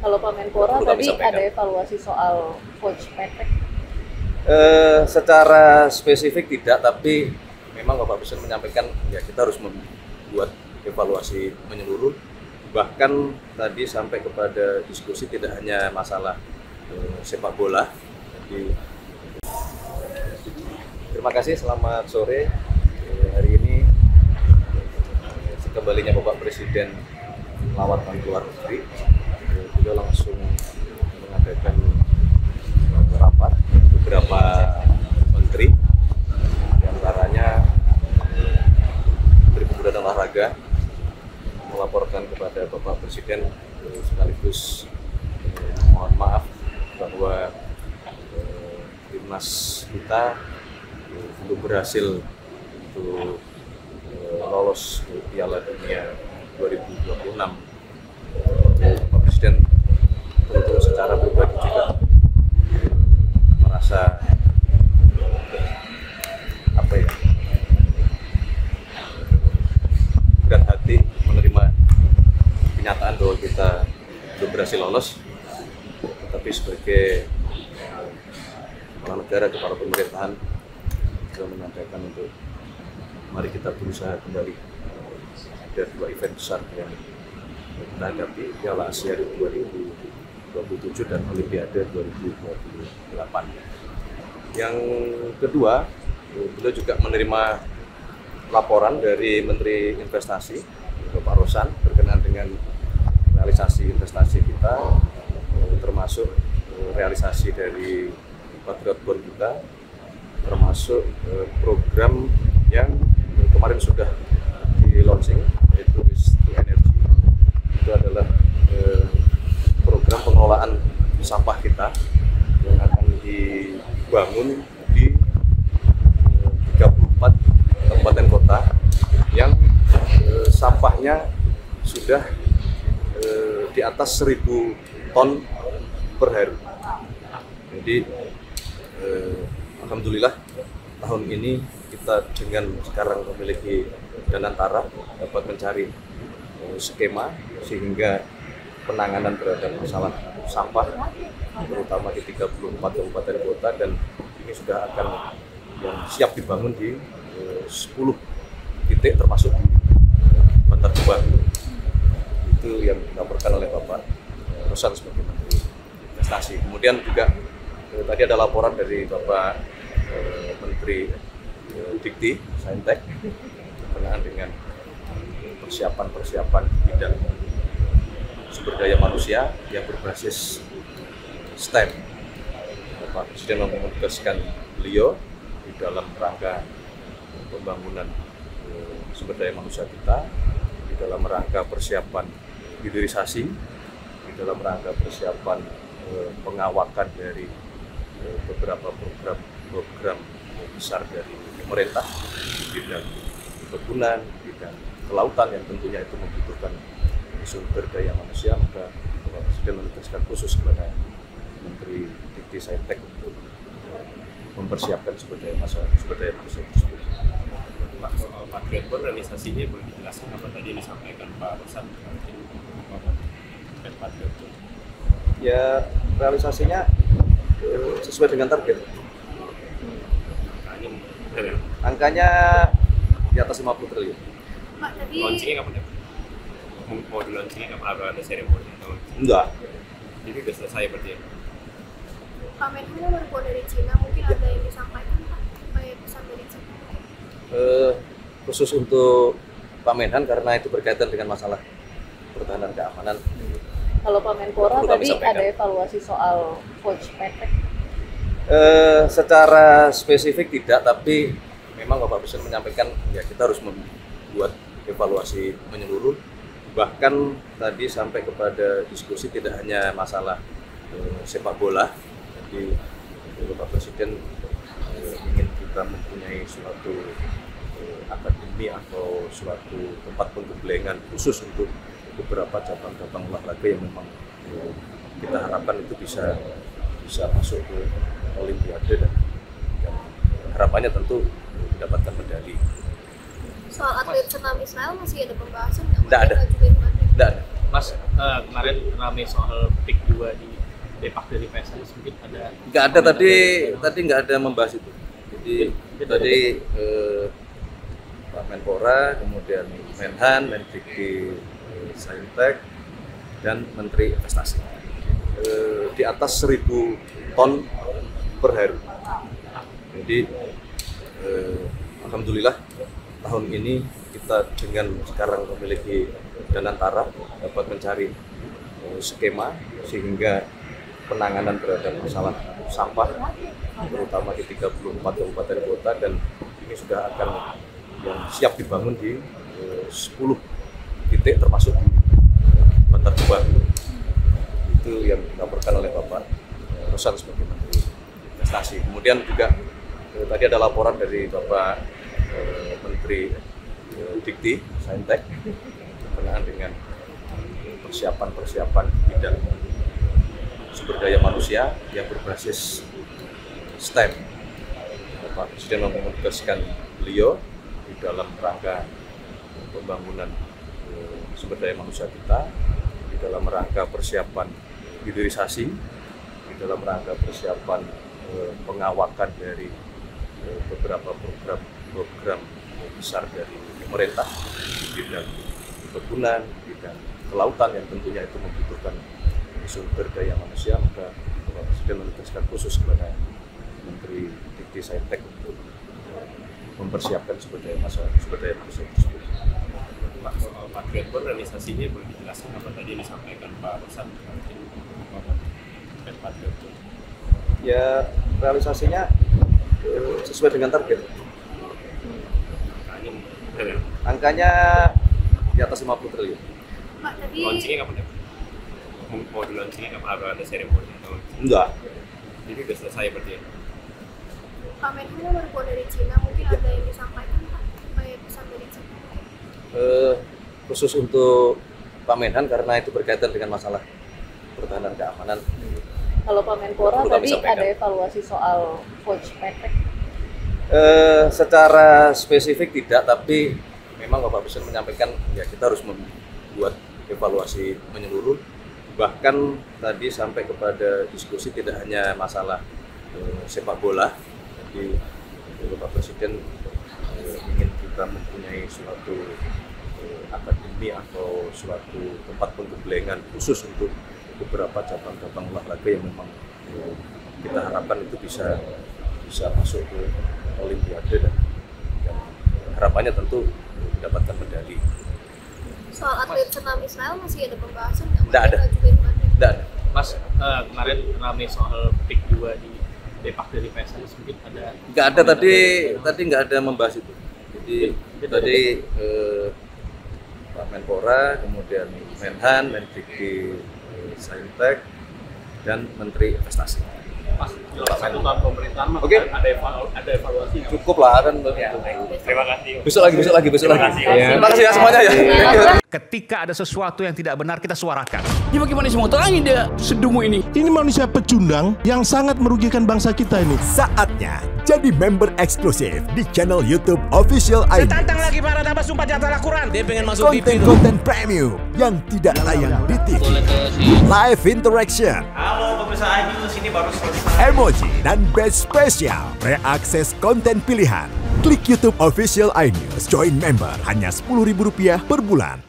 Kalau Pak Menpora tadi ada evaluasi soal coach Patrick? Secara spesifik tidak, tapi memang Bapak Presiden menyampaikan ya kita harus membuat evaluasi menyeluruh. Bahkan tadi sampai kepada diskusi tidak hanya masalah sepak bola. Jadi, terima kasih, selamat sore. Hari ini sekembalinya Bapak Presiden lawatan ke luar negeri, beliau langsung mengadakan rapat beberapa menteri, diantaranya Menteri Pemuda dan Olahraga melaporkan kepada Bapak Presiden sekaligus mohon maaf bahwa timnas kita belum berhasil untuk lolos ke Piala Dunia 2026. Bapak Presiden tentu secara pribadi juga merasa berat hati menerima kenyataan bahwa kita belum berhasil lolos, tetapi sebagai kepala negara, kepala pemerintahan sudah menyampaikan untuk mari kita berusaha kembali. Ada dua event besar yang kita hadapi, Piala Asia 2027 dan Olimpiade 2028. Yang kedua, beliau juga menerima laporan dari Menteri Investasi, Bapak Rosan, berkenaan dengan realisasi investasi kita, termasuk realisasi dari Patriot Bond kita, termasuk program yang kemarin sudah di launching, yaitu Waste to Energy. Itu adalah program pengelolaan sampah kita yang akan dibangun di 34 kabupaten kota yang sampahnya sudah di atas 1.000 ton per hari. Jadi alhamdulillah tahun ini kita dengan sekarang memiliki Danantara dapat mencari skema sehingga penanganan terhadap masalah sampah terutama di 34 kabupaten kota, dan ini sudah akan yang siap dibangun di 10 titik termasuk di Bantar Gebang. Itu yang dilaporkan oleh Bapak Rosan sebagai Menteri Investasi. Kemudian juga tadi ada laporan dari Bapak Menteri Dikti Saintek berkenaan dengan persiapan bidang sumber daya manusia yang berbasis STEM. Bapak Presiden menugaskan beliau di dalam rangka pembangunan sumber daya manusia kita, di dalam rangka persiapan hilirisasi, di dalam rangka persiapan pengawakan dari beberapa program besar dari pemerintah di bidang perkebunan, bidang kelautan yang tentunya itu membutuhkan sumber daya manusia. Maka Bapak Presiden menugaskan khusus kepada Menteri Dikti Saintek untuk mempersiapkan sumber daya manusia tersebut. Pak, soal Patriot Bond realisasinya boleh dijelaskan apa tadi yang disampaikan Pak Rosan terkait Patriot Bond? Ya, realisasinya sesuai dengan target. Angkanya di atas 50 triliun. Pak, tadi Launchingnya kapan ya? Mau di launchingnya kapan? Ada seremoni atau? Enggak. Jadi udah selesai berarti ya? Pak Menhan baru pulang dari Cina, mungkin ada yang disampaikan Pak, kayak pesan dari Cina? Khusus untuk Pak Menhan karena itu berkaitan dengan masalah pertahanan keamanan. Kalau Pak Menpora tadi ada evaluasi soal coach Patrick? Secara spesifik tidak, tapi memang Bapak Presiden menyampaikan ya kita harus membuat evaluasi menyeluruh. Bahkan tadi sampai kepada diskusi tidak hanya masalah sepak bola. Jadi Bapak Presiden ingin kita mempunyai suatu akademi atau suatu tempat penggembelengan khusus untuk beberapa cabang-cabang olahraga yang memang kita harapkan itu bisa masuk ke Olimpiade dan harapannya tentu mendapatkan medali. Soal atlet senam Israel masih ada pembahasan Tidak ada. Mas, kemarin rame soal pick 2 di Depak dari PSIS, mungkin ada? Nggak ada tadi nggak ada membahas itu. Jadi tadi Pak Menpora, kemudian Menhan, Mendikti Saintek, dan Menteri Investasi. Di atas 1.000 ton per hari. Jadi alhamdulillah tahun ini kita dengan sekarang memiliki Danantara dapat mencari skema sehingga penanganan terhadap masalah sampah terutama di 34 kabupaten kota, dan ini sudah akan yang siap dibangun di 10 titik termasuk di Bantar Gebang. Itu yang dilaporkan oleh Bapak Rosan sebagai Menteri Investasi. Kemudian juga tadi ada laporan dari Bapak Menteri Dikti Saintek berkenaan dengan persiapan bidang sumber daya manusia yang berbasis STEM. Pak Presiden menugaskan beliau di dalam rangka pembangunan sumber daya manusia kita, di dalam rangka persiapan hilirisasi, di dalam rangka persiapan pengawakan dari beberapa program besar dari pemerintah di bidang perkebunan, di bidang kelautan yang tentunya itu membutuhkan sumber daya manusia. Maka Bapak Presiden menugaskan khusus kepada Menteri Dikti Saintek untuk mempersiapkan sumber daya manusia tersebut. Pak, soal Patriotbon realisasinya boleh dijelaskan apa tadi yang disampaikan Pak Rosan terkait Patriotbon? Ya, realisasinya sesuai dengan target. Angkanya di atas 50 triliun. Pak, tadi Launchingnya kapan ya? Mau di launchingnya kapan? Apa ada seremoni atau? Enggak. Jadi udah selesai berarti ya? Pak Menhan baru pulang dari Cina, mungkin ada yang disampaikan Pak, kayak pesan dari Cina. Khusus untuk Pak Menhan karena itu berkaitan dengan masalah pertahanan keamanan. Kalau Pak Menpora Perlu kami tadi sampaikan. ada evaluasi soal coach Patrick. Secara spesifik tidak, tapi memang Bapak Presiden menyampaikan ya kita harus membuat evaluasi menyeluruh. Bahkan tadi sampai kepada diskusi tidak hanya masalah sepak bola, jadi Bapak Presiden ingin kita mempunyai suatu akademi atau suatu tempat penggembelengan khusus untuk beberapa cabang-cabang olahraga yang memang kita harapkan itu bisa masuk ke Olimpiade, dan harapannya tentu mendapatkan medali. Soal atlet senam Israel masih ada pembahasan Nggak ada. Tidak ada. Mas, kemarin rame soal pick 2 di Depak dari PSIS, mungkin ada? Nggak ada tadi nggak ada membahas itu. Jadi tadi Pak Menpora, kemudian Menhan, Mendikti Saintek, dan Menteri Investasi. Mas, satu tahun pemerintahan Mas, Oke. ada evaluasi nggak? Cukup lah kan. Terima kasih. Besok lagi. Terima kasih. Terima kasih ya semuanya ya. Ketika ada sesuatu yang tidak benar, kita suarakan. Ya bagaimana semua tanya dia sedungu ini? Ini manusia pecundang yang sangat merugikan bangsa kita ini. Saatnya jadi member eksklusif di channel YouTube Official ID. Tantang lagi para tambah sumpah di atas Al-Quran. Dia pengen masuk TV. Konten-konten premium yang tidak tayang di TV. Live interaction. Halo pemirsa iNews, ini baru selesai. Emoji dan badge spesial. Reakses konten pilihan. Klik YouTube Official iNews. Join member hanya Rp10.000 per bulan.